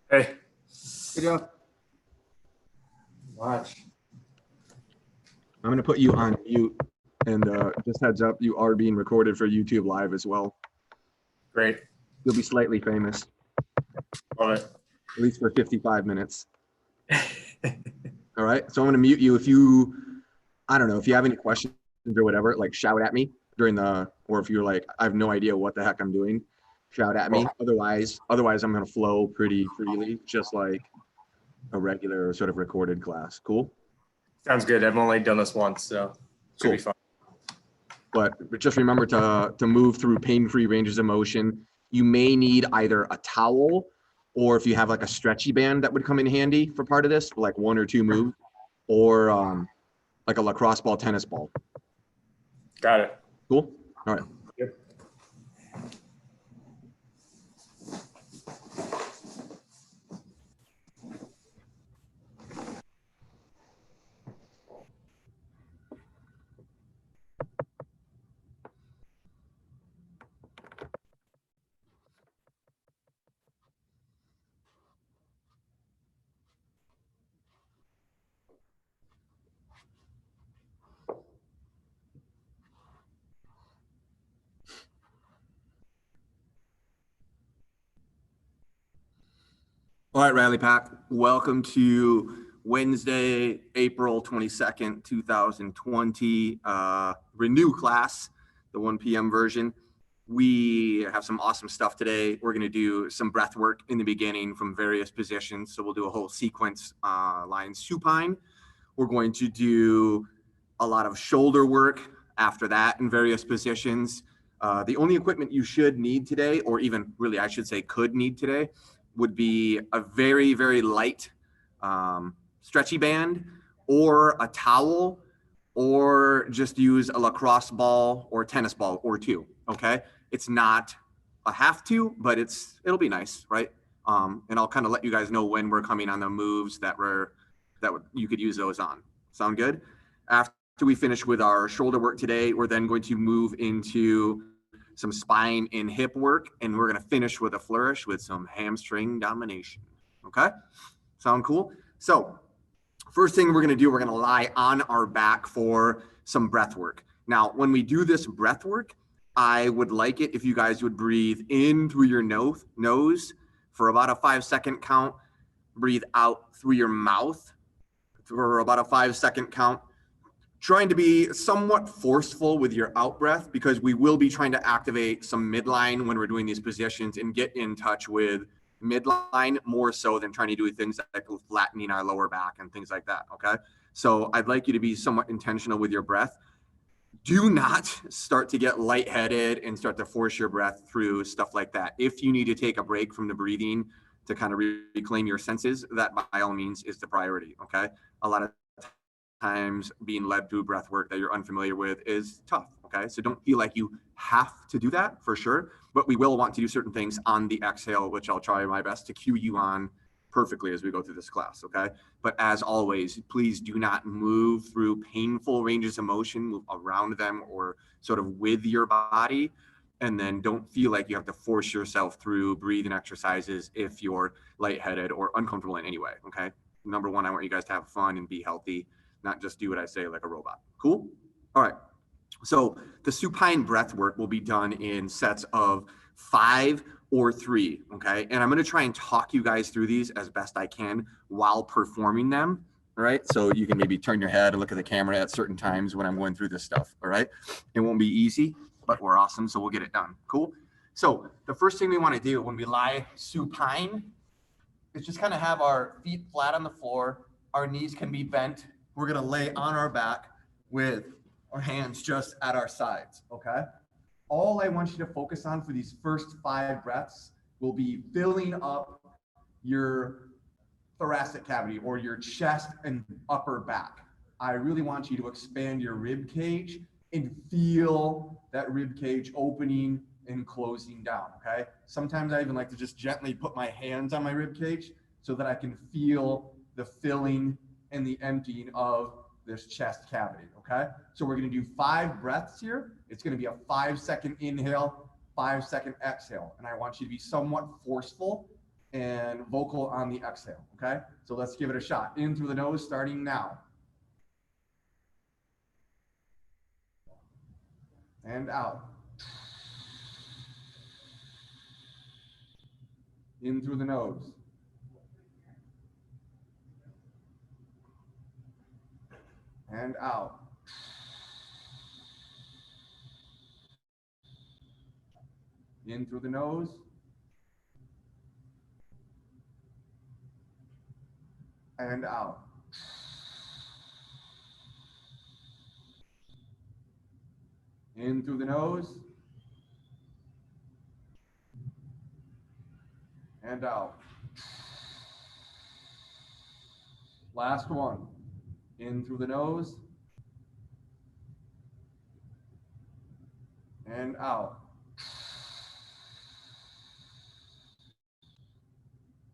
Hey, Hey, Joe. watch. I'm going to put you on mute. And just heads up, you are being recorded for YouTube Live as well. Great. You'll be slightly famous, Love at least for 55 minutes. it. All right. So I'm going to mute you. If you, I don't know, if you have any questions or whatever, like shout at me during or if you're like, I have no idea what the heck I'm doing, shout at me. Otherwise, I'm going to flow pretty freely, just like a regular sort of recorded class. Cool? Sounds good. I've only done this once, so should be Cool. fun. But just remember to move through pain-free ranges of motion. You may need either a towel, or if you have like a stretchy band that would come in handy for part of this, for like one or two moves, or like a lacrosse ball, tennis ball. Got it. Cool? All right. Yep. All right, Rally Pack. Welcome to Wednesday, April 22nd, 2020. Renew class, the 1 p.m. version. We have some awesome stuff today. We're going to do some breath work in the beginning from various positions. So we'll do a whole sequence, lying supine. We're going to do a lot of shoulder work after that in various positions. The only equipment you should need today, or even really I should say could need today, would be a very, very light stretchy band or a towel, or just use a lacrosse ball or tennis ball or two, okay? It's not a have to, but it'll be nice, right? And I'll kind of let you guys know when we're coming on the moves that you could use those on. Sound good? After we finish with our shoulder work today, we're then going to move into some spine and hip work, and we're going to finish with a flourish with some hamstring domination. Okay? Sound cool? So first thing we're going to do, we're going to lie on our back for some breath work. Now, when we do this breath work, I would like it if you guys would breathe in through your nose for about a 5-second count, breathe out through your mouth for about a 5-second count, trying to be somewhat forceful with your out breath, because we will be trying to activate some midline when we're doing these positions and get in touch with midline more so than trying to do things like flattening our lower back and things like that. Okay. So I'd like you to be somewhat intentional with your breath. Do not start to get lightheaded and start to force your breath through stuff like that. If you need to take a break from the breathing to kind of reclaim your senses, that by all means is the priority. Okay. A lot of times being led through breath work that you're unfamiliar with is tough. Okay. So don't feel like you have to do that for sure, but we will want to do certain things on the exhale, which I'll try my best to cue you on perfectly as we go through this class. Okay. But as always, please do not move through painful ranges of motion, move around them or sort of with your body. And then don't feel like you have to force yourself through breathing exercises if you're lightheaded or uncomfortable in any way. Okay. Number one, I want you guys to have fun and be healthy, not just do what I say like a robot. Cool? All right. So the supine breath work will be done in sets of 5 or 3, okay? And I'm going to try and talk you guys through these as best I can while performing them, all right? So you can maybe turn your head and look at the camera at certain times when I'm going through this stuff, all right? It won't be easy, but we're awesome, so we'll get it done. Cool? So the first thing we want to do when we lie supine is just kind of have our feet flat on the floor. Our knees can be bent. We're going to lay on our back with our hands just at our sides, okay? All I want you to focus on for these first 5 breaths will be filling up your thoracic cavity or your chest and upper back. I really want you to expand your rib cage and feel that rib cage opening and closing down, okay? Sometimes I even like to just gently put my hands on my rib cage so that I can feel the filling and the emptying of this chest cavity, okay? So we're gonna do 5 breaths here. It's gonna be a 5-second inhale, 5-second exhale. And I want you to be somewhat forceful and vocal on the exhale, okay? So let's give it a shot. In through the nose, starting now. And out. In through the nose. And out. In through the nose. And out. In through the nose. And out. Last one. In through the nose. And out.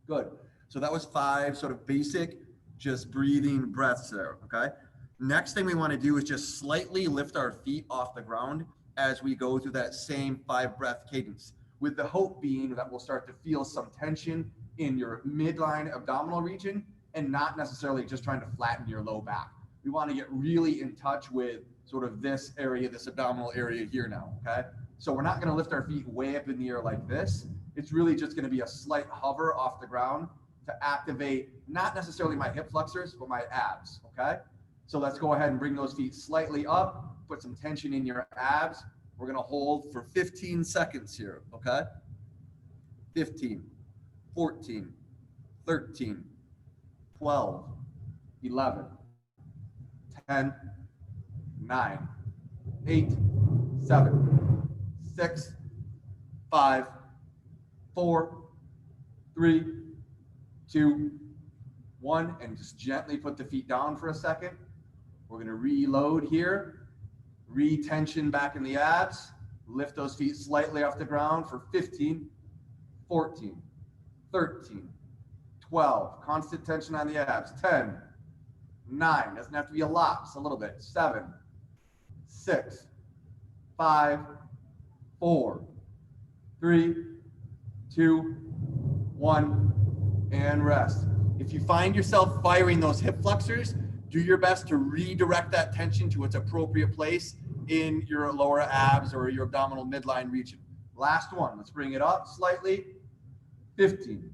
Good. So that was 5 sort of basic, just breathing breaths there, okay? Next thing we want to do is just slightly lift our feet off the ground as we go through that same 5 breath cadence, with the hope being that we'll start to feel some tension in your midline abdominal region and not necessarily just trying to flatten your low back. We want to get really in touch with sort of this area, this abdominal area here now, okay? So we're not going to lift our feet way up in the air like this. It's really just going to be a slight hover off the ground to activate not necessarily my hip flexors, but my abs, okay? So let's go ahead and bring those feet slightly up, put some tension in your abs. We're going to hold for 15 seconds here, okay? 15, 14, 13, 12, 11, 10, 9, 8, 7, 6, 5, 4, 3, 2, 1, and just gently put the feet down for a second. We're going to reload here, re-tension back in the abs, lift those feet slightly off the ground for 15, 14, 13, 12, constant tension on the abs, 10, 9, doesn't have to be a lot, just a little bit, 7, 6, 5, 4, 3, 2, 1, and rest. If you find yourself firing those hip flexors, do your best to redirect that tension to its appropriate place in your lower abs or your abdominal midline region. Last one, let's bring it up slightly. 15,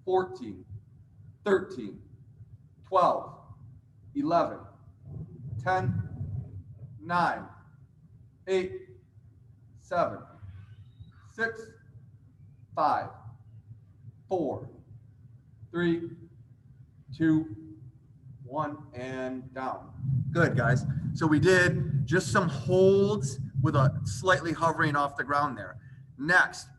14, 13, 12, 11, 10, 9, 8, 7, 6, 5, 4, 3, 2, 1, and down. Good, guys. So we did just some holds with a slightly hovering off the ground there. Next,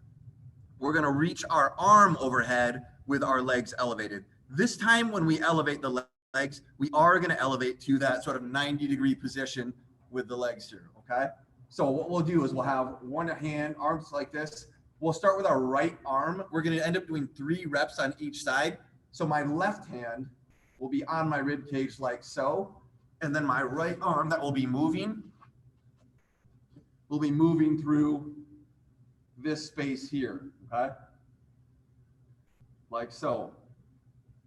we're going to reach our arm overhead with our legs elevated. This time when we elevate the legs, we are going to elevate to that sort of 90-degree position with the legs here, okay? So what we'll do is we'll have one hand, arms like this. We'll start with our right arm. We're going to end up doing 3 reps on each side. So my left hand will be on my rib cage like so. And then my right arm that will be moving through this space here, okay? Like so.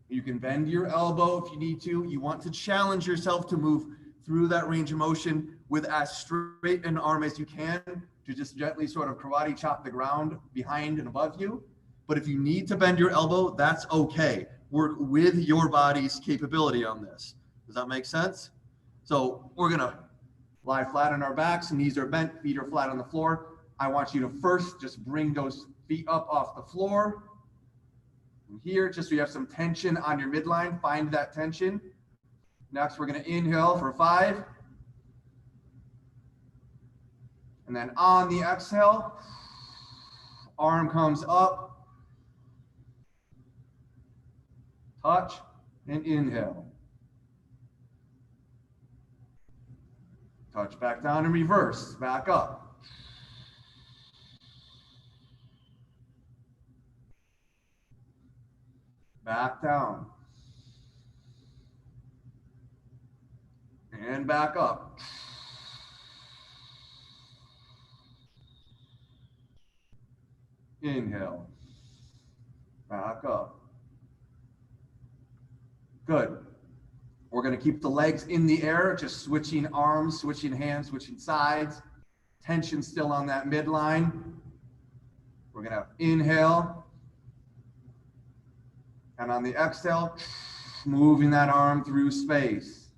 You can bend your elbow if you need to. You want to challenge yourself to move through that range of motion with as straight an arm as you can to just gently sort of karate chop the ground behind and above you. But if you need to bend your elbow, that's okay. Work with your body's capability on this. Does that make sense? So we're gonna lie flat on our backs, knees are bent, feet are flat on the floor. I want you to first just bring those feet up off the floor. And here, just so you have some tension on your midline, find that tension. Next, we're gonna inhale for 5. And then on the exhale, arm comes up, touch, and inhale. Touch back down and reverse, back up. Back down. And back up. Inhale. back up. Good. We're going to keep the legs in the air, just switching arms, switching hands, switching sides. Tension still on that midline. We're going to inhale. And on the exhale, moving that arm through space.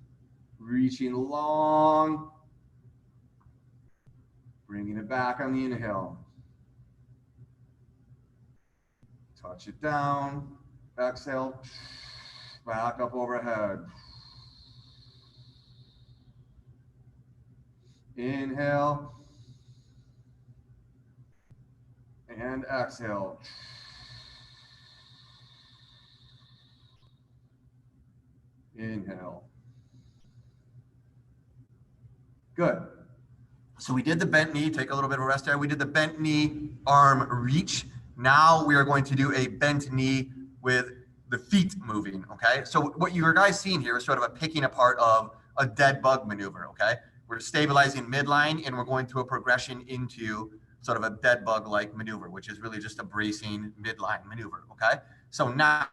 Reaching long. Bringing it back on the inhale. Touch it down. Exhale. Back up overhead. Inhale. And exhale. Inhale. Good. So we did the bent knee, take a little bit of a rest there. We did the bent knee arm reach. Now we are going to do a bent knee with the feet moving, okay? So what you guys seeing here is sort of a picking apart of a dead bug maneuver, okay? We're stabilizing midline and we're going through a progression into sort of a dead bug-like maneuver, which is really just a bracing midline maneuver, okay? So now,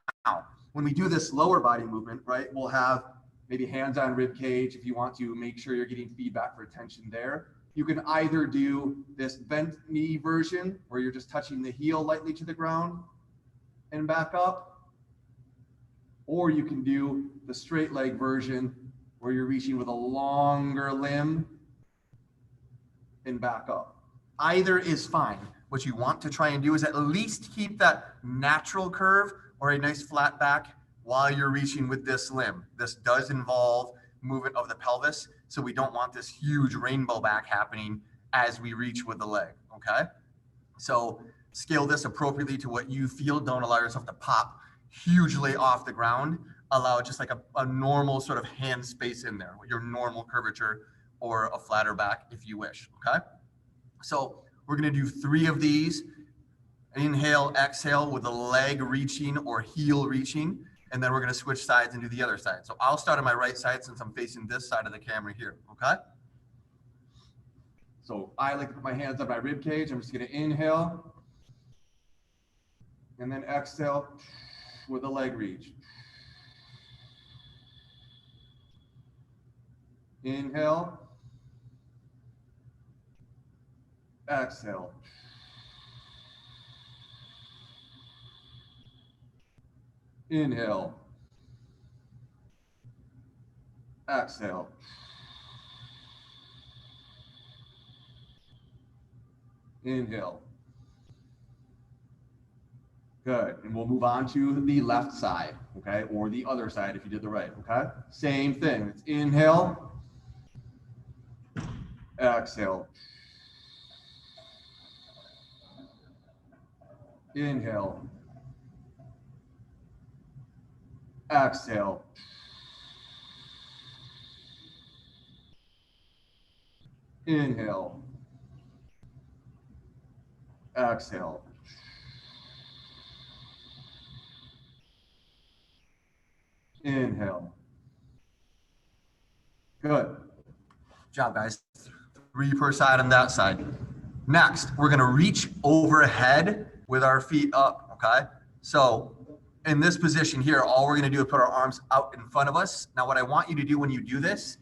when we do this lower body movement, right, we'll have maybe hands on rib cage if you want to make sure you're getting feedback for tension there. You can either do this bent knee version where you're just touching the heel lightly to the ground and back up, or you can do the straight leg version where you're reaching with a longer limb and back up. Either is fine. What you want to try and do is at least keep that natural curve or a nice flat back while you're reaching with this limb. This does involve movement of the pelvis, so we don't want this huge rainbow back happening as we reach with the leg, okay? So scale this appropriately to what you feel. Don't allow yourself to pop hugely off the ground. Allow just like a normal sort of hand space in there, your normal curvature or a flatter back if you wish, okay? So we're gonna do 3 of these. Inhale, exhale with the leg reaching or heel reaching, and then we're gonna switch sides and do the other side. So I'll start on my right side since I'm facing this side of the camera here, okay? So I like to put my hands on my rib cage. I'm just gonna inhale, and then exhale with a leg reach. Inhale, exhale. Inhale, exhale. Inhale. Good, and we'll move on to the left side, okay? Or the other side if you did the right, okay? Same thing, it's inhale, exhale. Inhale, exhale. Inhale, exhale. Inhale. Good job, guys. 3 per side on that side. Next, we're gonna reach overhead with our feet up, okay? So in this position here, all we're gonna do is put our arms out in front of us. Now, what I want you to do when you do this,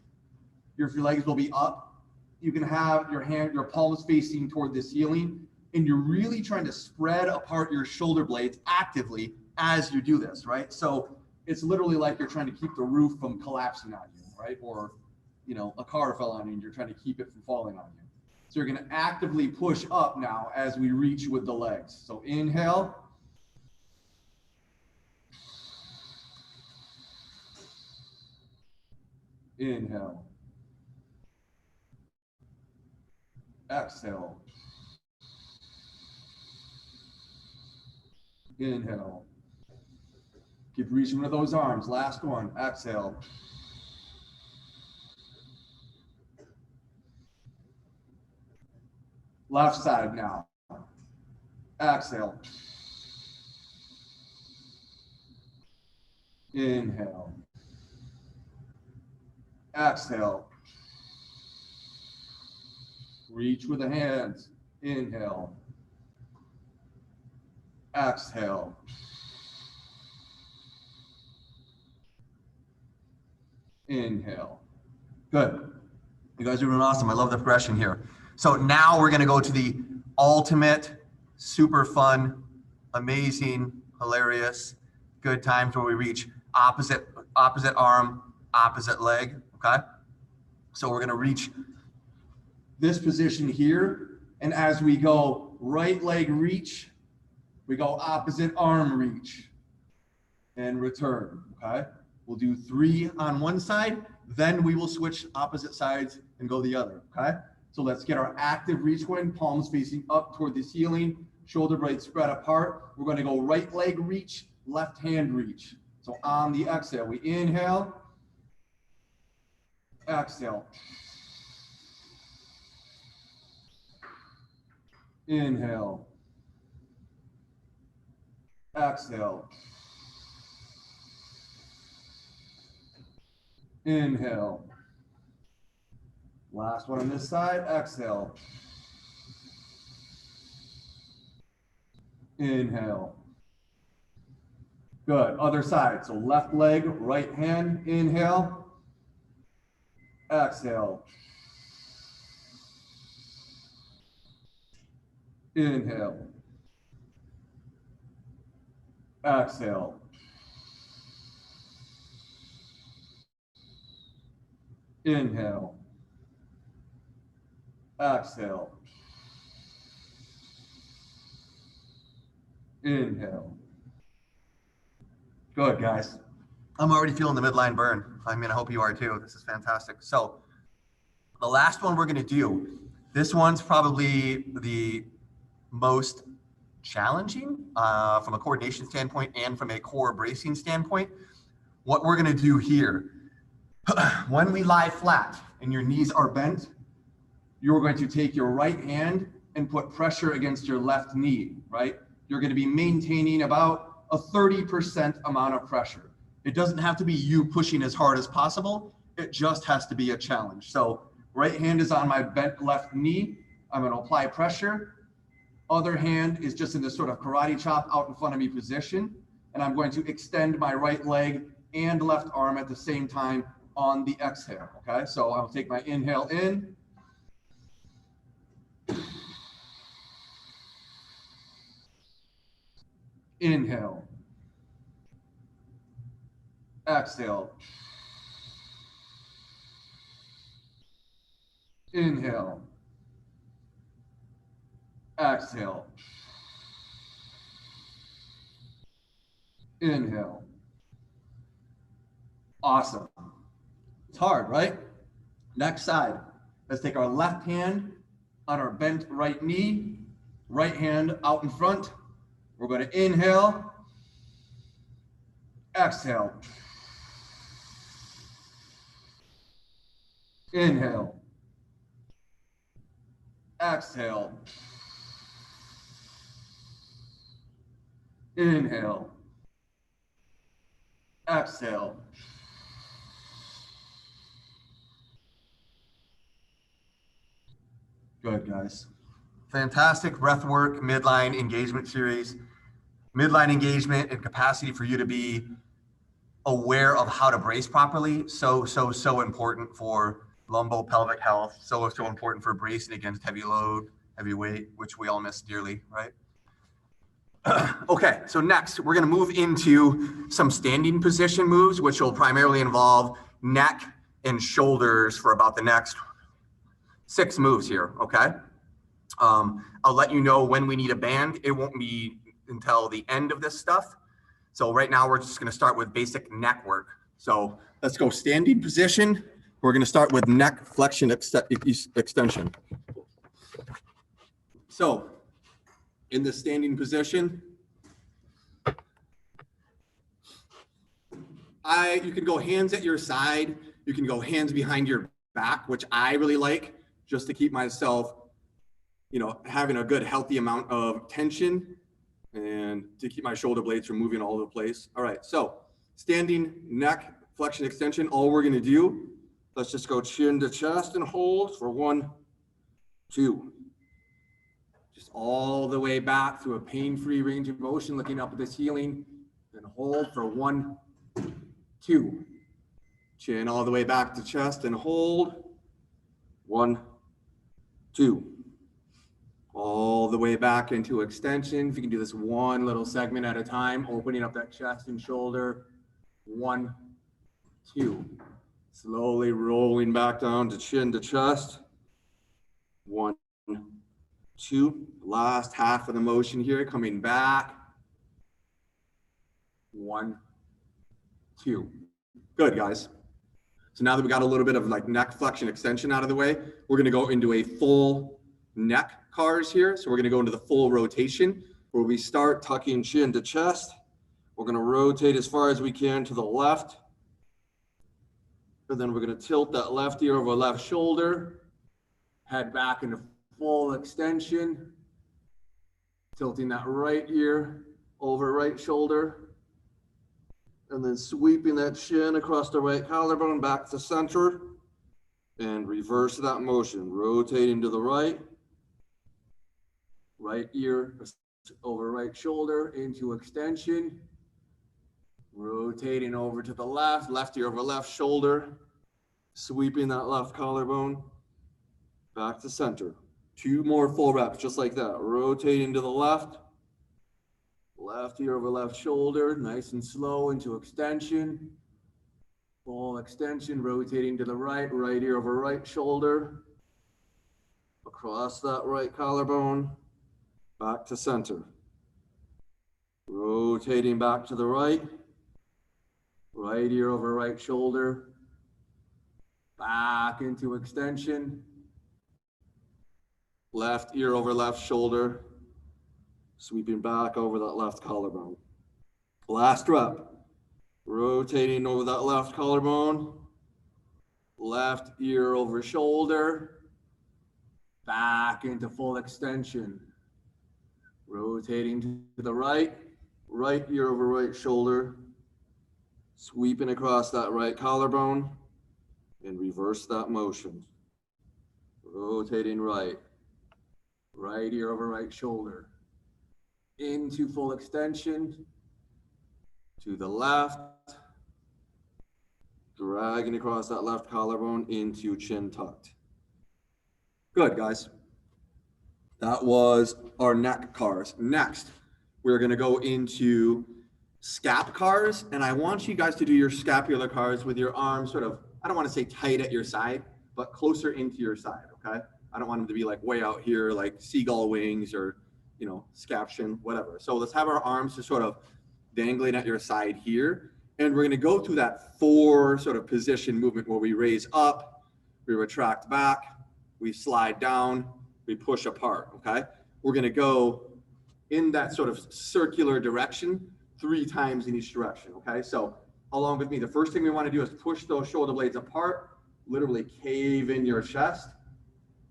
your legs will be up. You can have your palms facing toward the ceiling, and you're really trying to spread apart your shoulder blades actively as you do this, right? So it's literally like you're trying to keep the roof from collapsing on you, right? Or, you know, a car fell on you and you're trying to keep it from falling on you. So you're going to actively push up now as we reach with the legs. So inhale. Inhale. Exhale. Inhale. Keep reaching with those arms. Last one. Exhale. Left side now. Exhale. Inhale. Exhale. Reach with the hands. Inhale. Exhale. Inhale. Good. You guys are doing awesome. I love the progression here. So now we're going to go to the ultimate, super fun, amazing, hilarious, good times where we reach opposite arm, opposite leg. Okay. So we're going to reach this position here. And as we go right leg reach, we go opposite arm reach and return. Okay. We'll do 3 on one side, then we will switch opposite sides and go the other. Okay. So let's get our active reach going, palms facing up toward the ceiling, shoulder blades spread apart. We're going to go right leg reach, left hand reach. So on the exhale, we inhale, exhale. Inhale, exhale. Inhale. Last one on this side, exhale. Inhale. Good, other side. So left leg, right hand, inhale. Exhale. Inhale. Exhale. Inhale. Exhale. Inhale. Good, guys. I'm already feeling the midline burn. I mean, I hope you are too. This is fantastic. So the last one we're going to do, this one's probably the most challenging from a coordination standpoint and from a core bracing standpoint. What we're going to do here, when we lie flat and your knees are bent, you're going to take your right hand and put pressure against your left knee, right? You're going to be maintaining about a 30% amount of pressure. It doesn't have to be you pushing as hard as possible. It just has to be a challenge. So right hand is on my bent left knee. I'm going to apply pressure. Other hand is just in this sort of karate chop out in front of me position. And I'm going to extend my right leg and left arm at the same time on the exhale. Okay, so I'll take my inhale in. Inhale. Exhale. Inhale. Exhale. Inhale. Awesome. It's hard, right? Next side. Let's take our left hand on our bent right knee, right hand out in front. We're going to inhale, exhale. Inhale. Exhale. Inhale. Exhale. Good, guys. Fantastic breath work, midline engagement series. Midline engagement and capacity for you to be aware of how to brace properly. So important for lumbo-pelvic health. So important for bracing against heavy load, heavy weight, which we all miss dearly, right? Okay, so next we're going to move into some standing position moves, which will primarily involve neck and shoulders for about the next 6 moves here, okay? I'll let you know when we need a band. It won't be until the end of this stuff. So right now we're just going to start with basic neck work. So let's go standing position. We're going to start with neck flexion extension. So in the standing position, you can go hands at your side. You can go hands behind your back, which I really like, just to keep myself, having a good healthy amount of tension and to keep my shoulder blades from moving all over the place. All right, so standing neck flexion extension. All we're going to do, let's just go chin to chest and hold for 1, 2. Just all the way back through a pain-free range of motion, looking up at the ceiling, and hold for 1, 2, Chin all the way back to chest and hold. 1, 2. All the way back into extension. If you can do this one little segment at a time, opening up that chest and shoulder. 1, 2. Slowly rolling back down to chin to chest. 1, 2. Last half of the motion here, coming back. 1, 2. Good, guys. So now that we got a little bit of like neck flexion extension out of the way, we're going to go into a full neck cars here. So we're going to go into the full rotation where we start tucking chin to chest. We're going to rotate as far as we can to the left. And then we're going to tilt that left ear over left shoulder, head back into full extension, tilting that right ear over right shoulder, and then sweeping that chin across the right collarbone back to center, and reverse that motion, rotating to the right ear over right shoulder into extension, rotating over to the left ear over left shoulder, sweeping that left collarbone back to center. 2 more full reps, just like that. Rotating to the left ear over left shoulder, nice and slow into extension. Full extension, rotating to the right ear over right shoulder, across that right collarbone, back to center. Rotating back to the right ear over right shoulder, back into extension. Left ear over left shoulder, sweeping back over that left collarbone. Last rep. Rotating over that left collarbone, left ear over shoulder, back into full extension. Rotating to the right ear over right shoulder, sweeping across that right collarbone, and reverse that motion. Rotating right ear over right shoulder, into full extension, to the left, dragging across that left collarbone into chin tucked. Good, guys. That was our neck cars. Next, we're going to go into scap cars, and I want you guys to do your scapular cars with your arms sort of, I don't want to say tight at your side, but closer into your side, okay? I don't want them to be like way out here, like seagull wings or, you know, scaption, whatever. So let's have our arms just sort of dangling at your side here. And we're going to go through that 4 sort of position movement where we raise up, we retract back, we slide down, we push apart, okay? We're going to go in that sort of circular direction 3 times in each direction, okay? So along with me, the first thing we want to do is push those shoulder blades apart, literally cave in your chest,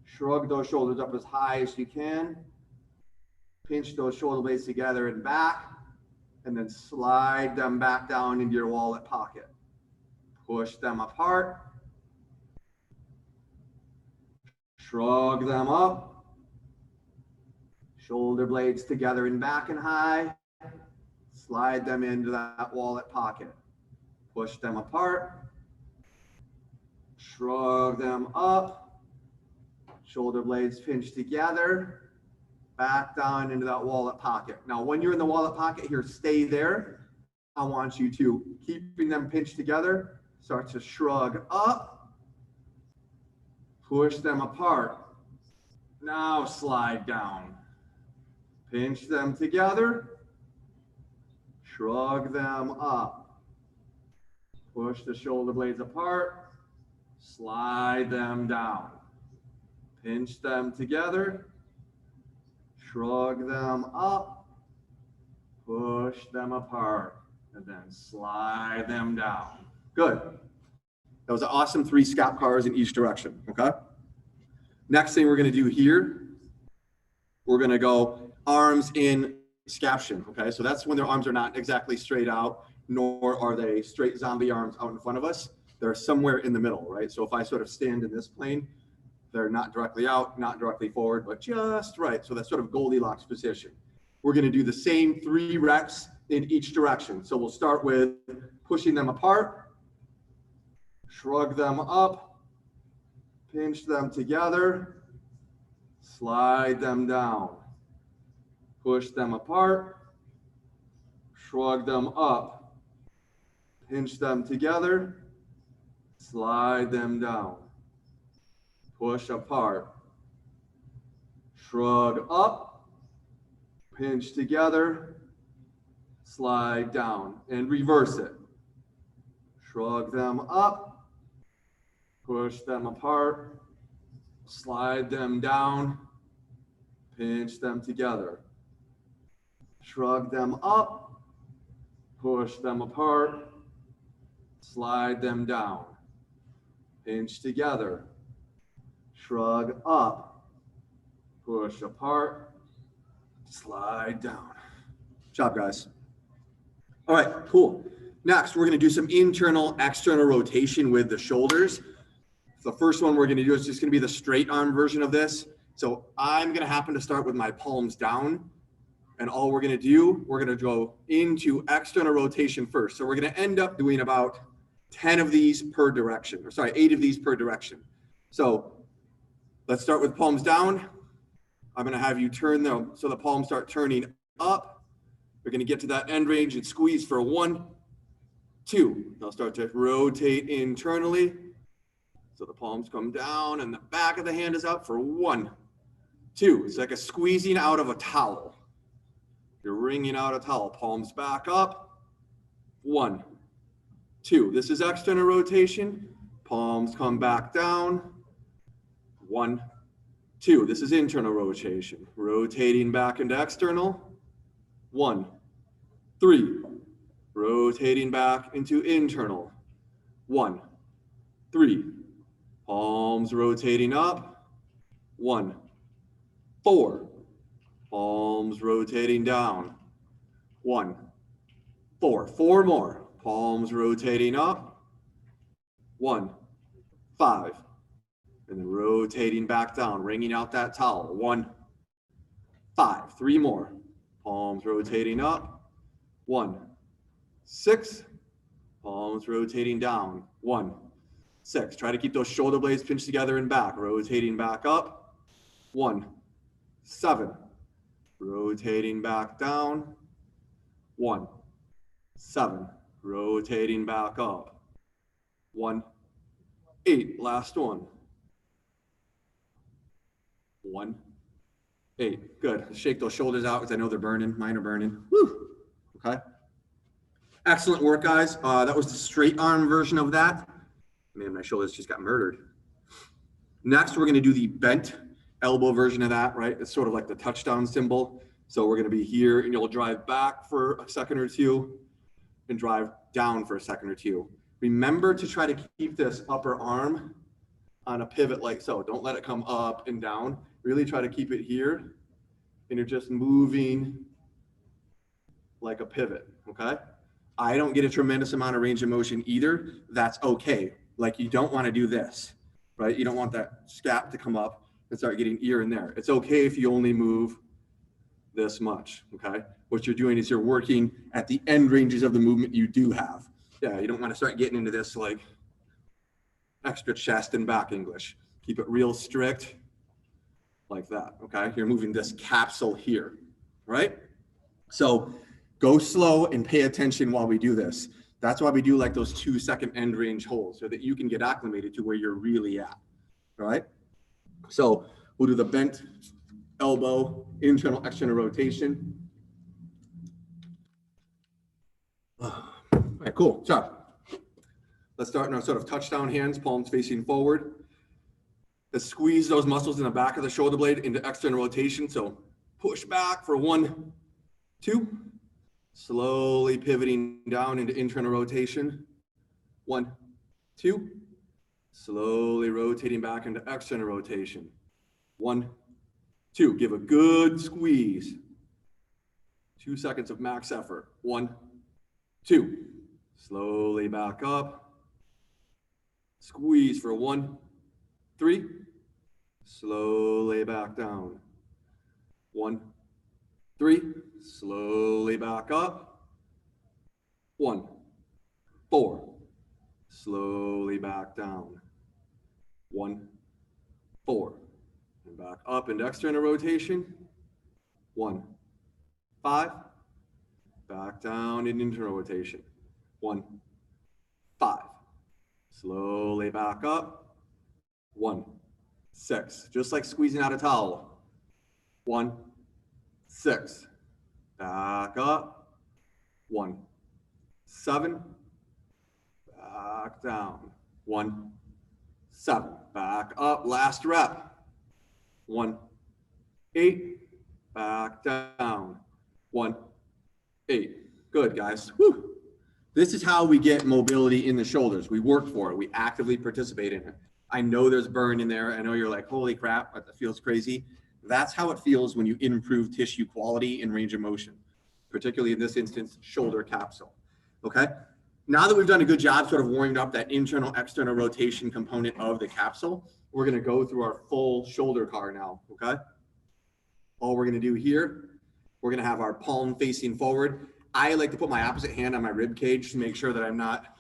shrug those shoulders up as high as you can, pinch those shoulder blades together and back, and then slide them back down into your wallet pocket. Push them apart. Shrug them up. Shoulder blades together and back and high. Slide them into that wallet pocket. Push them apart. Shrug them up. Shoulder blades pinch together. Back down into that wallet pocket. Now, when you're in the wallet pocket here, stay there. I want you to, keeping them pinched together, start to shrug up, push them apart. Now slide down. Pinch them together, shrug them up. Push the shoulder blades apart, slide them down. Pinch them together, shrug them up, push them apart, and then slide them down. Good. That was an awesome 3 scap cars in each direction, okay? Next thing we're gonna do here, we're gonna go arms in scaption, okay? So that's when their arms are not exactly straight out, nor are they straight zombie arms out in front of us. They're somewhere in the middle, right? So if I sort of stand in this plane, they're not directly out, not directly forward, but just right. So that's sort of Goldilocks position. We're going to do the same 3 reps in each direction. So we'll start with pushing them apart, Shrug them up, pinch them together, slide them down, push them apart, shrug them up, pinch them together, slide them down, push apart, shrug up, pinch together, slide down, and reverse it. Shrug them up, push them apart, slide them down, pinch them together. Shrug them up, push them apart, slide them down, pinch together. Shrug up, push apart, slide down. Good job, guys. All right, cool. Next, we're going to do some internal, external rotation with the shoulders. The first one we're going to do is just going to be the straight arm version of this. So I'm going to happen to start with my palms down. And all we're going to do, we're going to go into external rotation first. So we're going to end up doing about 10 of these per direction, or sorry, 8 of these per direction. So let's start with palms down. I'm going to have you turn them so the palms start turning up. We're going to get to that end range and squeeze for 1, 2. They'll start to rotate internally. So the palms come down and the back of the hand is up for 1, 2. It's like a squeezing out of a towel. You're wringing out a towel. Palms back up. 1, 2. This is external rotation. Palms come back down. 1, 2. This is internal rotation. Rotating back into external. 1, 3. Rotating back into internal. 1, 3. Palms rotating up. 1, 4. Palms rotating down. 1, 4. 4 more. Palms rotating up. 1, 5. And then rotating back down, wringing out that towel. 1, 5. 3 more. Palms rotating up. 1, 6. Palms rotating down. 1, 6. Try to keep those shoulder blades pinched together and back. Rotating back up. 1, 7. Rotating back down. 1, 7. Rotating back up. 1, 8. Last one. 1, 8. Good. Shake those shoulders out because I know they're burning. Mine are burning. Woo. Okay. Excellent work, guys. That was the straight arm version of that. Man, my shoulders just got murdered. Next, we're going to do the bent elbow version of that, right? It's sort of like the touchdown symbol. So we're going to be here and you'll drive back for a second or two and drive down for a second or two. Remember to try to keep this upper arm on a pivot like so. Don't let it come up and down. Really try to keep it here. And you're just moving like a pivot, okay? I don't get a tremendous amount of range of motion either. That's okay. Like you don't want to do this, right? You don't want that scap to come up and start getting here and there. It's okay if you only move this much, okay? What you're doing is you're working at the end ranges of the movement you do have. Yeah, you don't want to start getting into this like extra chest and back English. Keep it real strict like that, okay? You're moving this capsule here, right? So go slow and pay attention while we do this. That's why we do like those 2-second end range holds so that you can get acclimated to where you're really at, all right? So we'll do the bent elbow, internal, external rotation. All right, cool. So let's start in our sort of touchdown hands, palms facing forward. Let's squeeze those muscles in the back of the shoulder blade into external rotation. So push back for 1, 2. Slowly pivoting down into internal rotation. 1, 2. Slowly rotating back into external rotation. 1, 2. Give a good squeeze. 2 seconds of max effort. 1, 2. Slowly back up. Squeeze for 1, 3. Slowly back down. 1, 3. Slowly back up. 1, 4. slowly back down. 1, 4, and back up into external rotation. 1, 5, back down in internal rotation. 1, 5, slowly back up. 1, 6, just like squeezing out a towel. 1, 6, back up. 1, 7, back down. 1, 7, back up. Last rep. 1, 8, back down. 1, 8. Good, guys. Whew. This is how we get mobility in the shoulders. We work for it. We actively participate in it. I know there's burn in there. I know you're like, holy crap, that feels crazy. That's how it feels when you improve tissue quality and range of motion, particularly in this instance, shoulder capsule. Okay. Now that we've done a good job sort of warming up that internal external rotation component of the capsule, we're going to go through our full shoulder car now. Okay. All we're going to do here, we're going to have our palm facing forward. I like to put my opposite hand on my rib cage to make sure that I'm not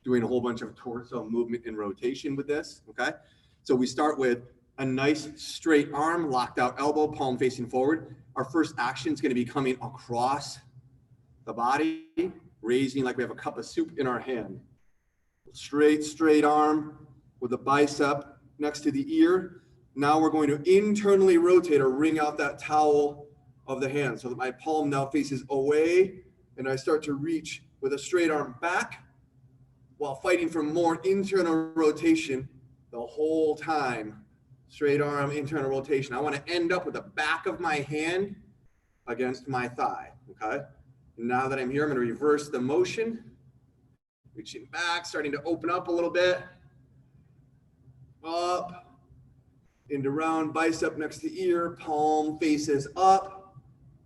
doing a whole bunch of torso movement and rotation with this. Okay. So we start with a nice straight arm, locked out elbow, palm facing forward. Our first action is going to be coming across the body, raising like we have a cup of soup in our hand. Straight arm with the bicep next to the ear. Now we're going to internally rotate or wring out that towel of the hand so that my palm now faces away and I start to reach with a straight arm back while fighting for more internal rotation the whole time. Straight arm, internal rotation. I want to end up with the back of my hand against my thigh, okay? Now that I'm here, I'm going to reverse the motion. Reaching back, starting to open up a little bit. Up, into round bicep next to ear, palm faces up,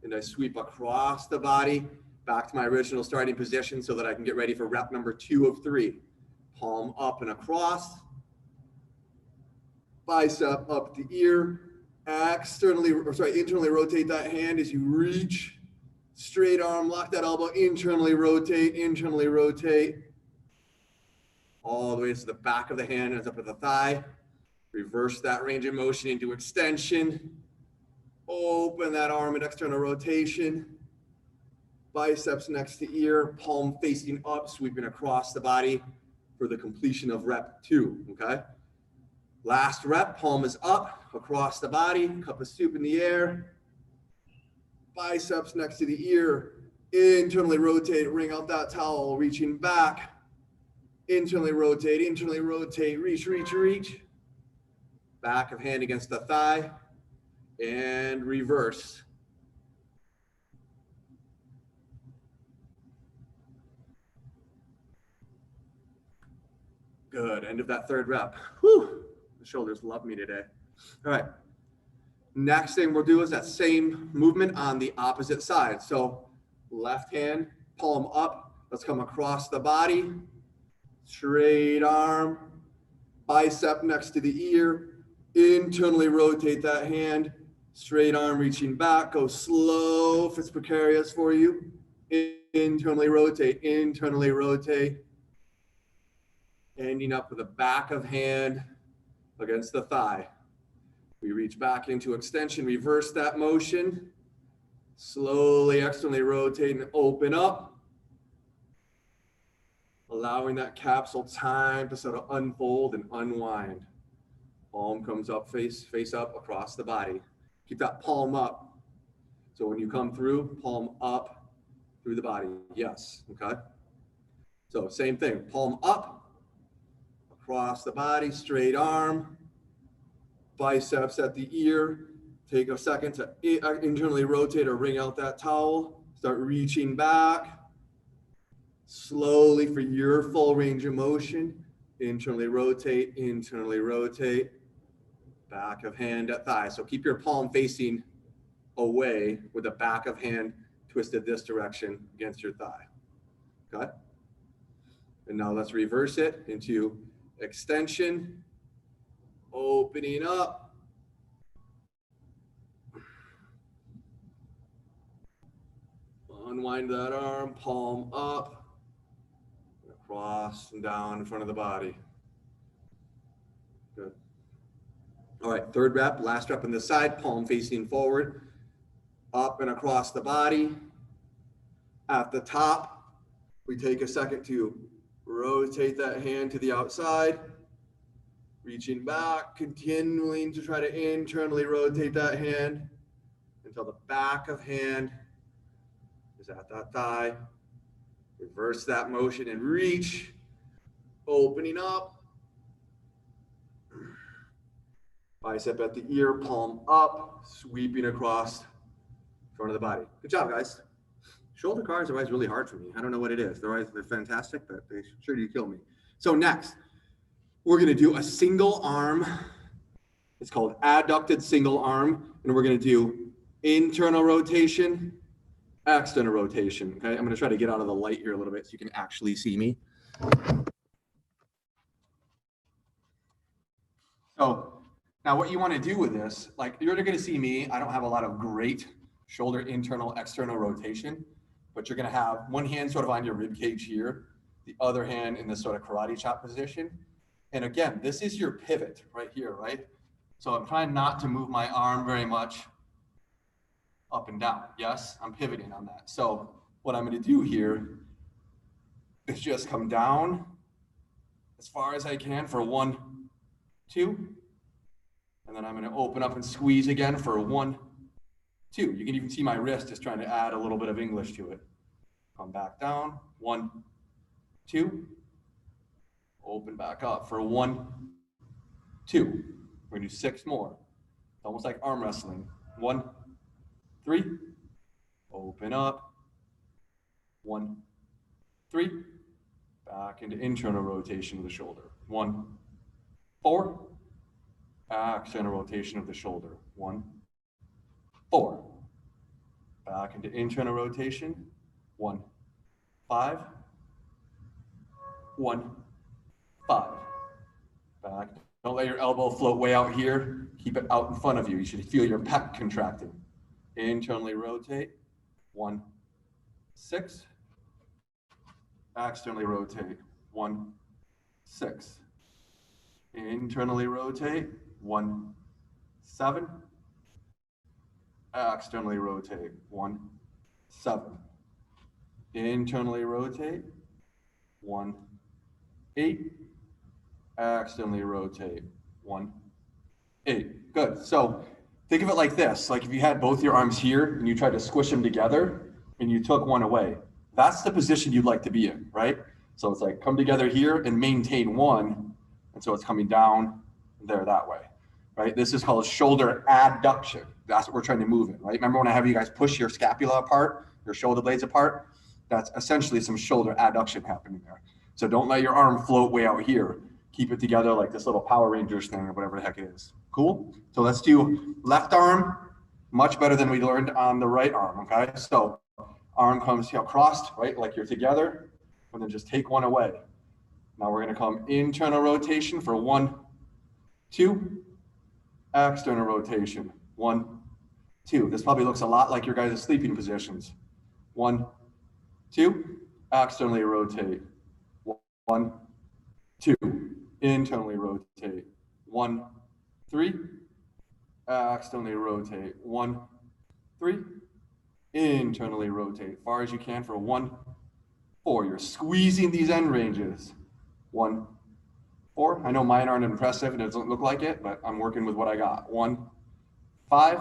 and I sweep across the body, back to my original starting position so that I can get ready for rep number 2 of 3. Palm up and across, bicep up to ear, internally rotate that hand as you reach. Straight arm, lock that elbow, internally rotate, all the way to the back of the hand, ends up at the thigh. Reverse that range of motion into extension. Open that arm and external rotation. Biceps next to ear, palm facing up, sweeping across the body for the completion of rep 2, okay? Last rep, palm is up, across the body, cup of soup in the air. Biceps next to the ear, internally rotate, wring out that towel, reaching back. Internally rotate, reach. Back of hand against the thigh, and reverse. Good, end of that third rep. Whew, the shoulders love me today. All right, next thing we'll do is that same movement on the opposite side. So left hand, palm up, let's come across the body, straight arm, bicep next to the ear, internally rotate that hand, straight arm reaching back, go slow if it's precarious for you. Internally rotate, ending up with the back of hand against the thigh. We reach back into extension, reverse that motion, slowly externally rotate and open up, allowing that capsule time to sort of unfold and unwind. Palm comes up, face up across the body. Keep that palm up. So when you come through, palm up through the body. Yes, okay? So same thing, palm up, across the body, straight arm, biceps at the ear. Take a second to internally rotate or wring out that towel. Start reaching back. Slowly for your full range of motion. Internally rotate. Back of hand at thigh. So keep your palm facing away with the back of hand twisted this direction against your thigh. Okay? And now let's reverse it into extension, opening up. Unwind that arm, palm up, Cross and down in front of the body. Good. All right, third rep, last rep on the side, palm facing forward, up and across the body. At the top, we take a second to rotate that hand to the outside, reaching back, continuing to try to internally rotate that hand until the back of hand is at that thigh. Reverse that motion and reach, opening up. Bicep at the ear, palm up, sweeping across front of the body. Good job, guys. Shoulder cars are always really hard for me. I don't know what it is. They're fantastic, but they sure do kill me. So next, we're going to do a single arm. It's called adducted single arm, and we're going to do internal rotation, external rotation. Okay, I'm going to try to get out of the light here a little bit so you can actually see me. So now what you want to do with this, like you're going to see me, I don't have a lot of great shoulder internal, external rotation, but you're going to have one hand sort of on your rib cage here, the other hand in this sort of karate chop position. And again, this is your pivot right here, right? So I'm trying not to move my arm very much up and down. Yes, I'm pivoting on that. So what I'm going to do here is just come down as far as I can for 1, 2. And then I'm going to open up and squeeze again for 1, 2. You can even see my wrist just trying to add a little bit of English to it. Come back down, 1, 2. Open back up for 1, 2. We're going to do 6 more. It's almost like arm wrestling. 1, 3. Open up. 1, 3. Back into internal rotation of the shoulder. 1, 4. External rotation of the shoulder. 1, 4. Back into internal rotation. 1, 5. 1, 5. Back. Don't let your elbow float way out here. Keep it out in front of you. You should feel your pec contracting. Internally rotate. 1, 6. Externally rotate. 1, 6. Internally rotate. 1, 7. Externally rotate. 1, 7. Internally rotate. 1, 8. Externally rotate. 1, 8. Good. So think of it like this. Like if you had both your arms here and you tried to squish them together and you took one away, that's the position you'd like to be in, right? So it's like come together here and maintain one. And so it's coming down there that way, right? This is called shoulder adduction. That's what we're trying to move in, right? Remember when I have you guys push your scapula apart, your shoulder blades apart? That's essentially some shoulder adduction happening there. So don't let your arm float way out here. Keep it together like this little Power Rangers thing or whatever the heck it is. Cool? So let's do left arm, much better than we learned on the right arm, okay? So arm comes crossed, right? Like you're together, and then just take one away. Now we're gonna come internal rotation for 1, 2, external rotation, 1, 2. This probably looks a lot like your guys' sleeping positions. 1, 2, externally rotate. 1, 2, internally rotate. 1, 3, externally rotate. 1, 3, internally rotate. Far as you can for 1, 4. You're squeezing these end ranges. 1, 4. I know mine aren't impressive and it doesn't look like it, but I'm working with what I got. 1, 5,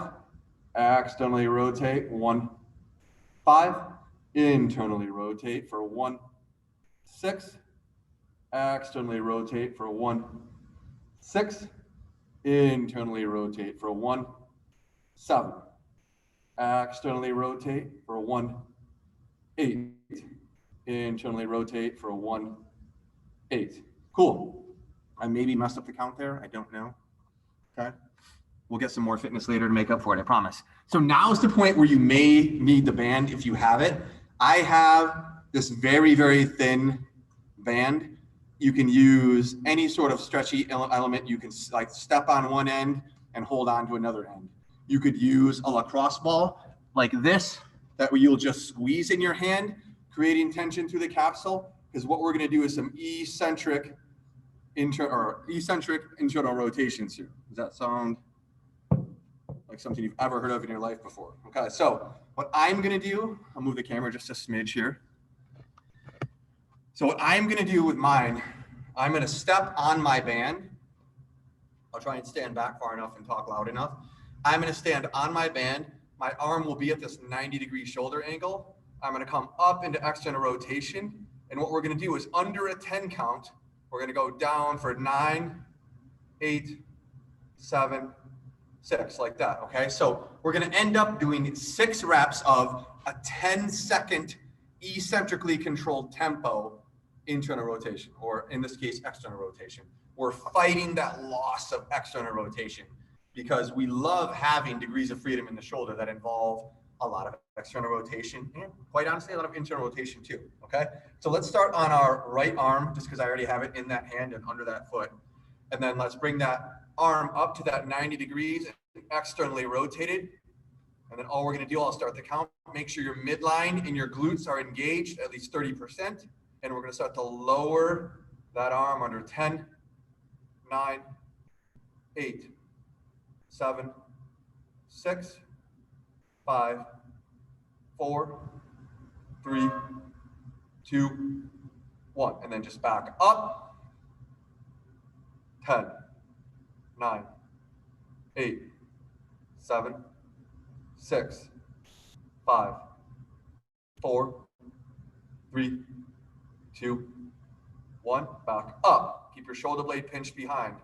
externally rotate. 1, 5, internally rotate for 1, 6, externally rotate for 1, 6, internally rotate for 1, 7, externally rotate for 1, 8, internally rotate for 1, 8. Cool. I maybe messed up the count there. I don't know. Okay. We'll get some more fitness later to make up for it, I promise. So now's the point where you may need the band if you have it. I have this very, very thin band. You can use any sort of stretchy element. You can like step on one end and hold on to another end. You could use a lacrosse ball like this that you'll just squeeze in your hand, creating tension through the capsule. because what we're going to do is some eccentric internal rotations here. Does that sound like something you've ever heard of in your life before? Okay, so what I'm going to do, I'll move the camera just a smidge here. So what I'm going to do with mine, I'm going to step on my band. I'll try and stand back far enough and talk loud enough. I'm going to stand on my band. My arm will be at this 90-degree shoulder angle. I'm going to come up into external rotation. And what we're going to do is under a 10 count, we're going to go down for 9, 8, 7, 6, like that. Okay. So we're going to end up doing 6 reps of a 10-second eccentrically controlled tempo internal rotation, or in this case, external rotation. We're fighting that loss of external rotation because we love having degrees of freedom in the shoulder that involve a lot of external rotation and, quite honestly, a lot of internal rotation too. Okay. So let's start on our right arm, just because I already have it in that hand and under that foot. And then let's bring that arm up to that 90 degrees and externally rotated. And then all we're going to do, I'll start the count. Make sure your midline and your glutes are engaged at least 30%. And we're going to start to lower that arm under 10, 9, 8, 7, 6, 5, 4, 3, 2, 1. And then just back up. 10, 9, 8, 7, 6, 5, 4, 3, 2, 1. Back up. Keep your shoulder blade pinched behind.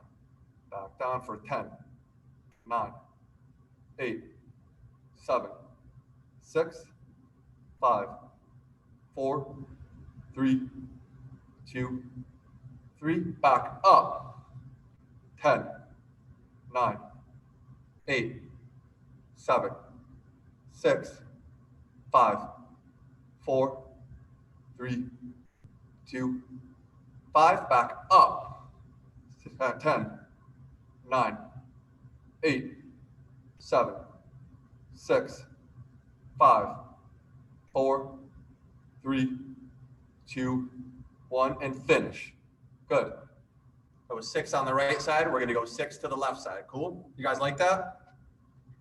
Back down for 10, 9, 8, 7, 6, 5, 4, 3, 2, 3. Back up. 10, 9, 8, 7, 6, 5, 4, 3, 2, 5. Back up. 10, 9, 8, 7, 6, 5, 4, 3, 2, 1, and finish. Good. That was 6 on the right side. We're going to go 6 to the left side. Cool? You guys like that?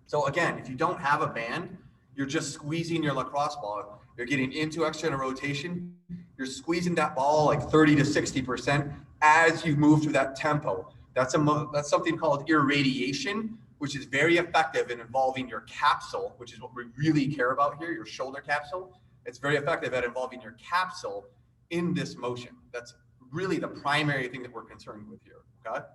So again, if you don't have a band, you're just squeezing your lacrosse ball. You're getting into external rotation. You're squeezing that ball like 30 to 60% as you move through that tempo. That's something called irradiation, which is very effective in involving your capsule, which is what we really care about here, your shoulder capsule. It's very effective at involving your capsule in this motion. That's really the primary thing that we're concerned with here, okay?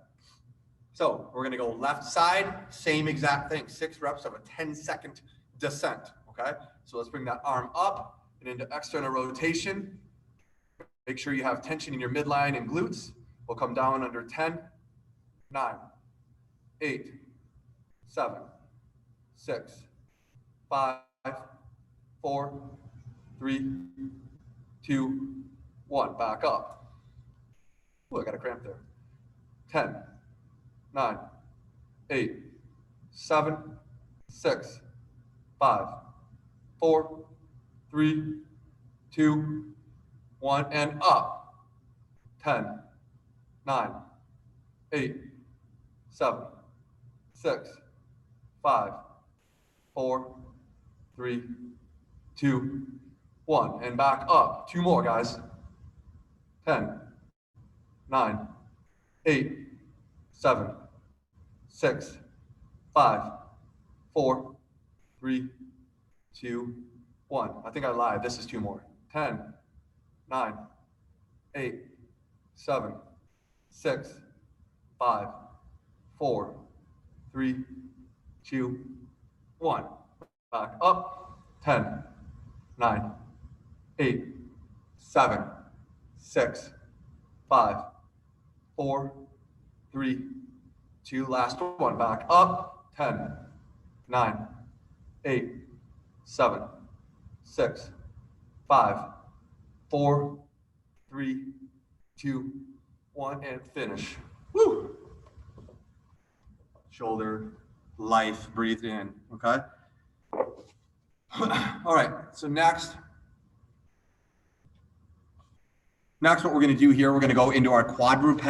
So we're gonna go left side, same exact thing, 6 reps of a 10-second descent, okay? So let's bring that arm up and into external rotation. Make sure you have tension in your midline and glutes. We'll come down under 10, 9, 8, 7, 6, 5, 4, 3, 2, 1. Back up. Ooh, I got a cramp there. 10, 9, 8, 7, 6, 5, 4, 3, 2, 1, and up. 10, 9, 8, 7, 6, 5, 4, 3, 2, 1, and back up. 2 more, guys. 10, 9, 8, 7, 6, 5, 4, 3, 2, 1. I think I lied. This is 2 more. 10, 9, 8, 7, 6, 5, 4, 3, 2, 1. Back up. 10, 9, 8, 7, 6, 5, 4, 3, 2. Last one. Back up. 10, 9, 8, 7, 6, 5, 4, 3, 2, 1, and finish. Woo! Shoulder, life, breathe in. Okay. All right. So next, Next, what we're going to do here, we're going to go into our quadruped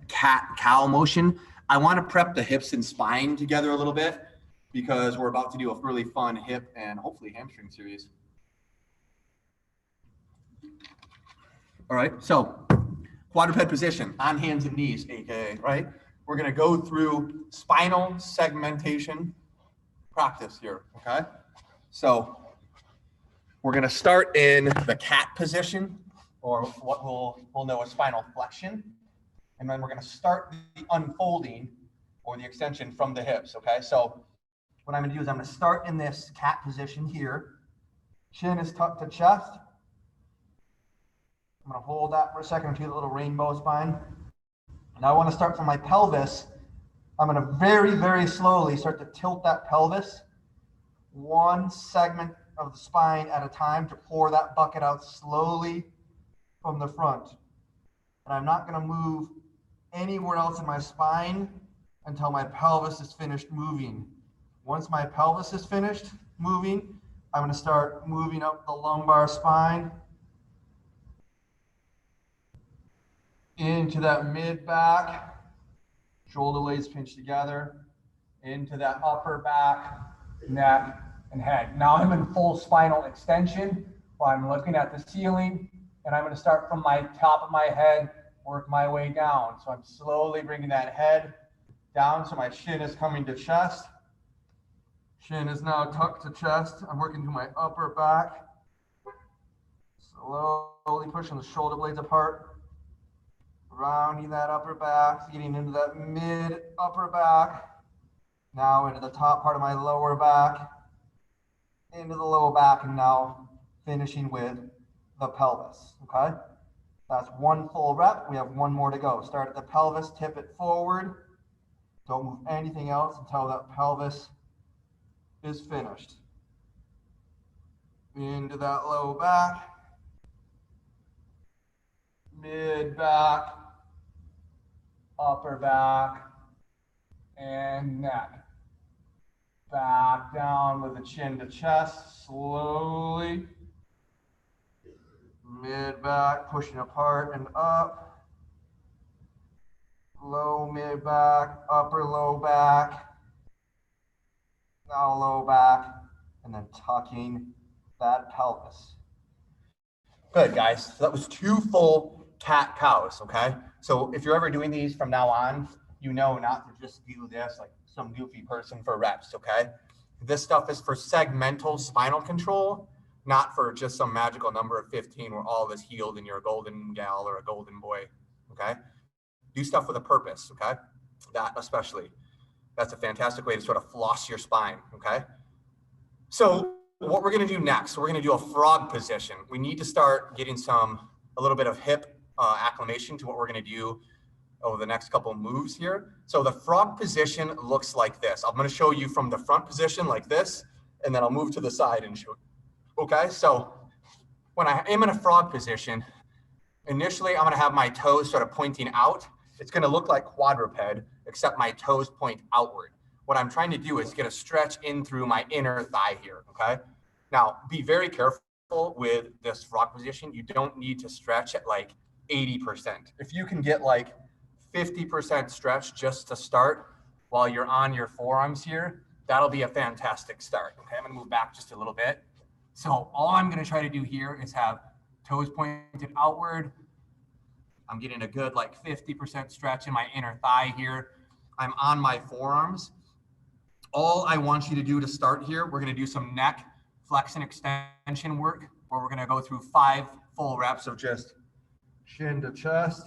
cat-cow motion. I want to prep the hips and spine together a little bit because we're about to do a really fun hip and hopefully hamstring series. All right, so quadruped position, on hands and knees, aka, right? We're going to go through spinal segmentation practice here, okay? So we're going to start in the cat position, or what we'll know as spinal flexion. And then we're going to start the unfolding or the extension from the hips, okay? So what I'm going to do is I'm going to start in this cat position here. Chin is tucked to chest. I'm going to hold that for a second to the little rainbow spine. Now I want to start from my pelvis. I'm going to very, very slowly start to tilt that pelvis one segment of the spine at a time to pour that bucket out slowly from the front. And I'm not going to move anywhere else in my spine until my pelvis is finished moving. Once my pelvis is finished moving, I'm going to start moving up the lumbar spine into that mid back, shoulder blades pinched together, into that upper back, neck, and head. Now I'm in full spinal extension while I'm looking at the ceiling, and I'm going to start from my top of my head, work my way down. So I'm slowly bringing that head down so my shin is coming to chest. Shin is now tucked to chest. I'm working to my upper back. Slowly pushing the shoulder blades apart. Rounding that upper back, getting into that mid upper back. Now into the top part of my lower back, into the lower back, and now finishing with the pelvis, okay? That's one full rep. We have one more to go. Start at the pelvis, tip it forward. Don't move anything else until that pelvis is finished. Into that low back, mid back, upper back, and neck. Back down with the chin to chest, slowly. Mid back, pushing apart and up. Low mid back, upper low back. Now low back, and then tucking that pelvis. Good, guys. So that was 2 full cat cows, okay? So if you're ever doing these from now on, you know not to just do this like some goofy person for reps, okay? This stuff is for segmental spinal control, not for just some magical number of 15 where all of is healed and you're a golden gal or a golden boy, okay? Do stuff with a purpose, okay? That especially. That's a fantastic way to sort of floss your spine, okay? So what we're gonna do next, we're gonna do a frog position. We need to start getting a little bit of hip acclimation to what we're gonna do over the next couple of moves here. So the frog position looks like this. I'm gonna show you from the front position like this, and then I'll move to the side and show you. Okay, so when I am in a frog position, initially I'm gonna have my toes sort of pointing out. It's gonna look like quadruped, except my toes point outward. What I'm trying to do is get a stretch in through my inner thigh here, okay? Now, be very careful with this frog position. You don't need to stretch at like 80%. If you can get like 50% stretch just to start while you're on your forearms here, that'll be a fantastic start. Okay, I'm gonna move back just a little bit. So all I'm gonna try to do here is have toes pointed outward. I'm getting a good like 50% stretch in my inner thigh here. I'm on my forearms. All I want you to do to start here, we're gonna do some neck flexion extension work where we're gonna go through 5 full reps of just chin to chest,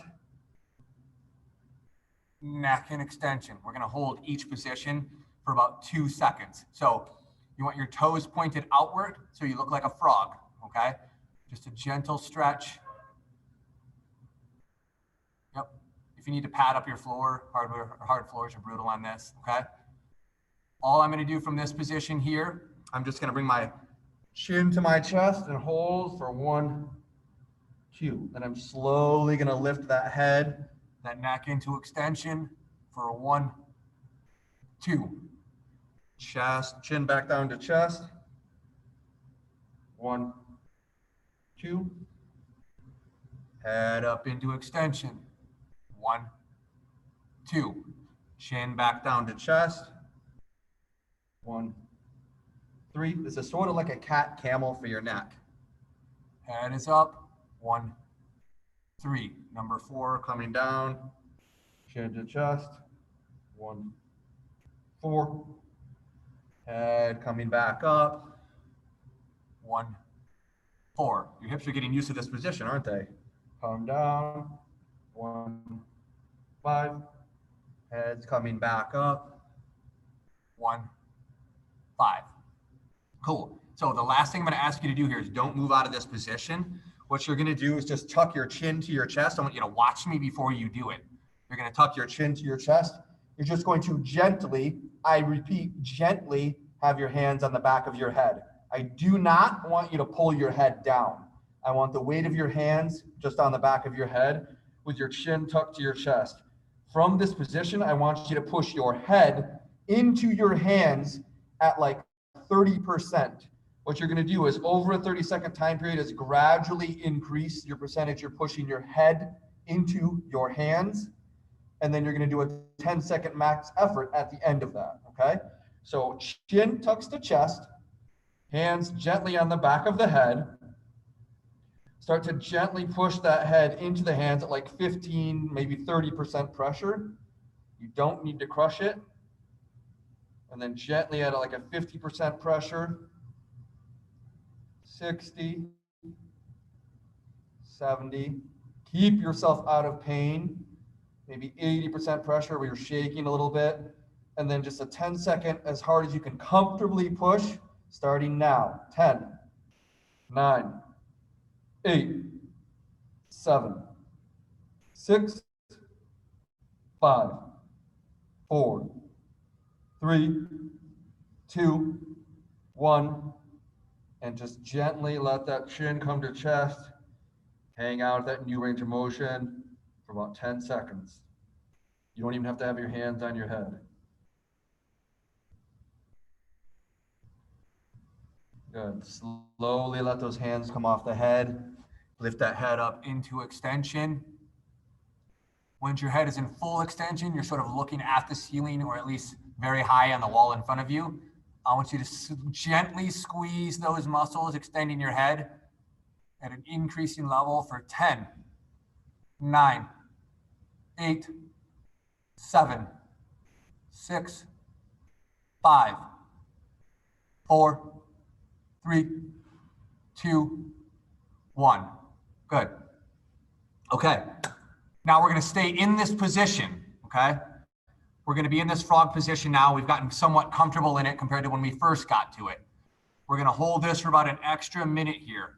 neck and extension. We're gonna hold each position for about 2 seconds. So you want your toes pointed outward so you look like a frog, okay? Just a gentle stretch. Yep. If you need to pad up your floor, hard floors are brutal on this, okay? All I'm gonna do from this position here, I'm just gonna bring my chin to my chest and hold for 1, 2. Then I'm slowly gonna lift that head, that neck into extension for 1, 2. Chest, chin back down to chest. 1, 2. Head up into extension. 1, 2. Chin back down to chest. 1, 3. This is sort of like a cat camel for your neck. Head is up. 1, 3. Number 4 coming down. Chin to chest. 1, 4. Head coming back up. 1, 4. Your hips are getting used to this position, aren't they? Come down. 1, 5. Head's coming back up. 1, 5. Cool. So the last thing I'm going to ask you to do here is don't move out of this position. What you're going to do is just tuck your chin to your chest. I want you to watch me before you do it. You're going to tuck your chin to your chest. You're just going to gently, I repeat, gently have your hands on the back of your head. I do not want you to pull your head down. I want the weight of your hands just on the back of your head with your chin tucked to your chest. From this position, I want you to push your head into your hands at like 30%. What you're going to do is over a 30-second time period is gradually increase your percentage you're pushing your head into your hands. And then you're going to do a 10-second max effort at the end of that, okay? So chin tucks to chest, hands gently on the back of the head. Start to gently push that head into the hands at like 15, maybe 30% pressure. You don't need to crush it. And then gently at like a 50% pressure, 60, 70. Keep yourself out of pain. Maybe 80% pressure where you're shaking a little bit. And then just a 10-second as hard as you can comfortably push, starting now. 10, 9, 8, 7, 6, 5, 4, 3, 2, 1. And just gently let that chin come to chest. Hang out at that new range of motion for about 10 seconds. You don't even have to have your hands on your head. Good. Slowly let those hands come off the head. Lift that head up into extension. Once your head is in full extension, you're sort of looking at the ceiling or at least very high on the wall in front of you. I want you to gently squeeze those muscles, extending your head at an increasing level for 10, 9, 8, 7, 6, 5, 4, 3, 2, 1. Good. Okay. Now we're going to stay in this position. Okay. We're going to be in this frog position now. We've gotten somewhat comfortable in it compared to when we first got to it. We're going to hold this for about an extra minute here.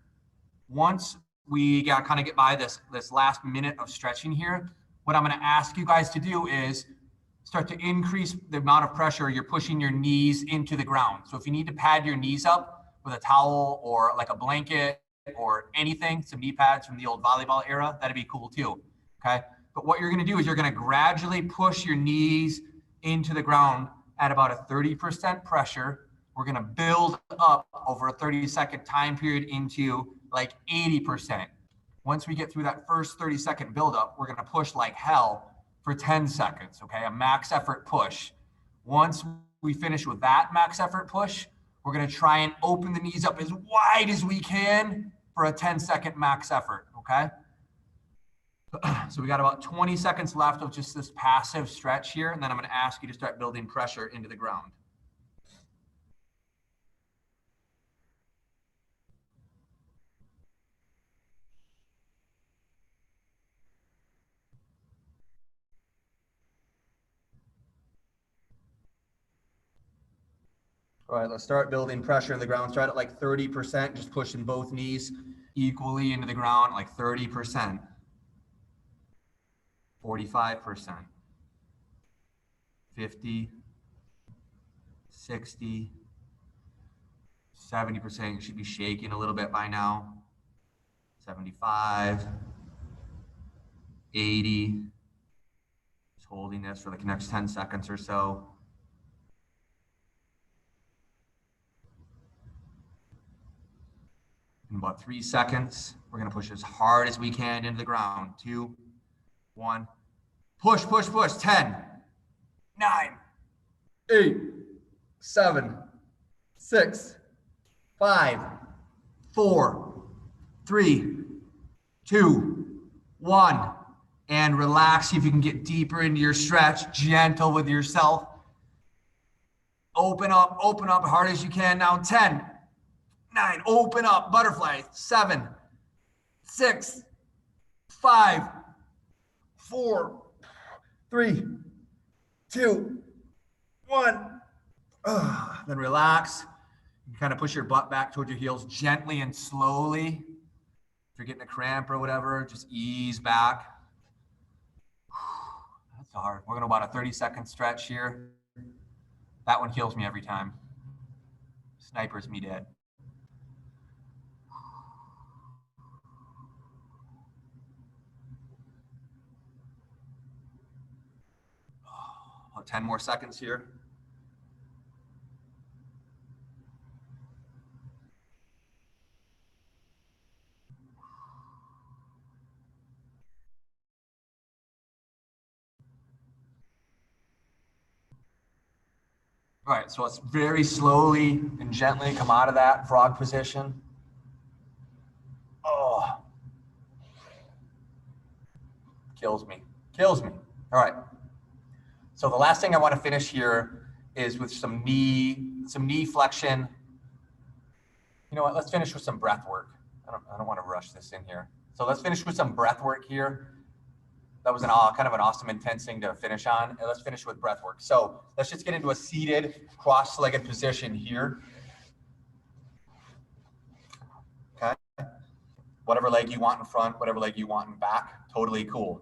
Once we kind of get by this last minute of stretching here, what I'm going to ask you guys to do is start to increase the amount of pressure you're pushing your knees into the ground. So if you need to pad your knees up with a towel or like a blanket or anything, some knee pads from the old volleyball era, that'd be cool too. Okay. But what you're going to do is you're going to gradually push your knees into the ground at about a 30% pressure. We're going to build up over a 30-second time period into like 80%. Once we get through that first 30-second buildup, we're going to push like hell for 10 seconds. Okay. A max effort push. Once we finish with that max effort push, we're going to try and open the knees up as wide as we can for a 10-second max effort. Okay. So we got about 20 seconds left of just this passive stretch here, and then I'm going to ask you to start building pressure into the ground. All right, let's start building pressure in the ground. Start at like 30%, just pushing both knees equally into the ground, like 30%. 45%, 50, 60, 70%. You should be shaking a little bit by now. 75, 80. Just holding this for like the next 10 seconds or so. In about 3 seconds, we're gonna push as hard as we can into the ground. 2, 1, push, push, push. 10, 9, 8, 7, 6, 5, 4, 3, 2, 1. And relax. See if you can get deeper into your stretch. Gentle with yourself. Open up hard as you can. Now 10, 9, open up, butterfly. 7, 6, 5, 4, 3, 2, 1. Then relax. You kind of push your butt back towards your heels gently and slowly. If you're getting a cramp or whatever, just ease back. That's hard. We're gonna about a 30-second stretch here. That one kills me every time. Snipers me dead. About 10 more seconds here. All right, so let's very slowly and gently come out of that frog position. Oh, kills me. All right. So the last thing I want to finish here is with some knee flexion. You know what? Let's finish with some breath work. I don't want to rush this in here. So let's finish with some breath work here. That was kind of an awesome, intense thing to finish on. And let's finish with breath work. So let's just get into a seated, cross-legged position here. Okay. Whatever leg you want in front, whatever leg you want in back, totally cool.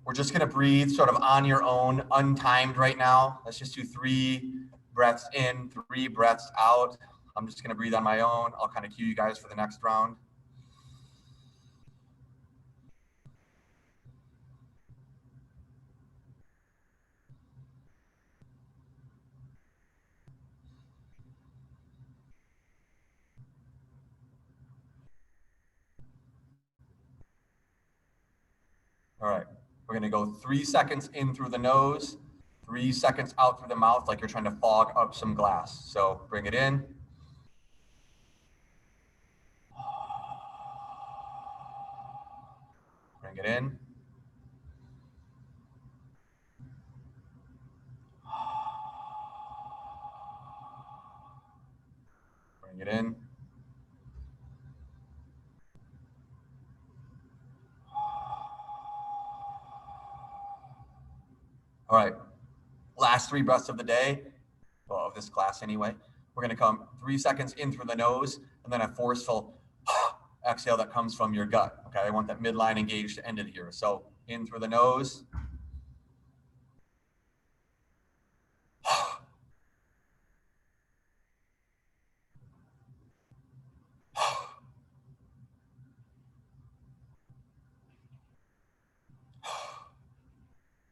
We're just gonna breathe sort of on your own, untimed right now. Let's just do 3 breaths in, 3 breaths out. I'm just gonna breathe on my own. I'll kind of cue you guys for the next round. All right, we're gonna go 3 seconds in through the nose, 3 seconds out through the mouth, like you're trying to fog up some glass. So bring it in. Bring it in. Bring it in. All right, last 3 breaths of the day, well, of this class anyway. We're gonna come 3 seconds in through the nose and then a forceful exhale that comes from your gut, okay? I want that midline engaged ended here. So in through the nose.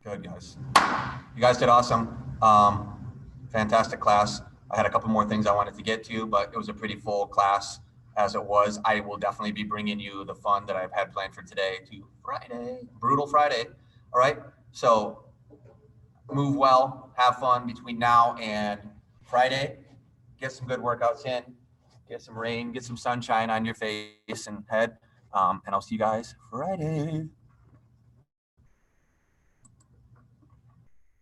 Good, guys. You guys did awesome. Fantastic class. I had a couple more things I wanted to get to, but it was a pretty full class as it was. I will definitely be bringing you the fun that I've had planned for today to Friday, brutal Friday. All right. So move well, have fun between now and Friday. Get some good workouts in, get some rain, get some sunshine on your face and head. And I'll see you guys Friday.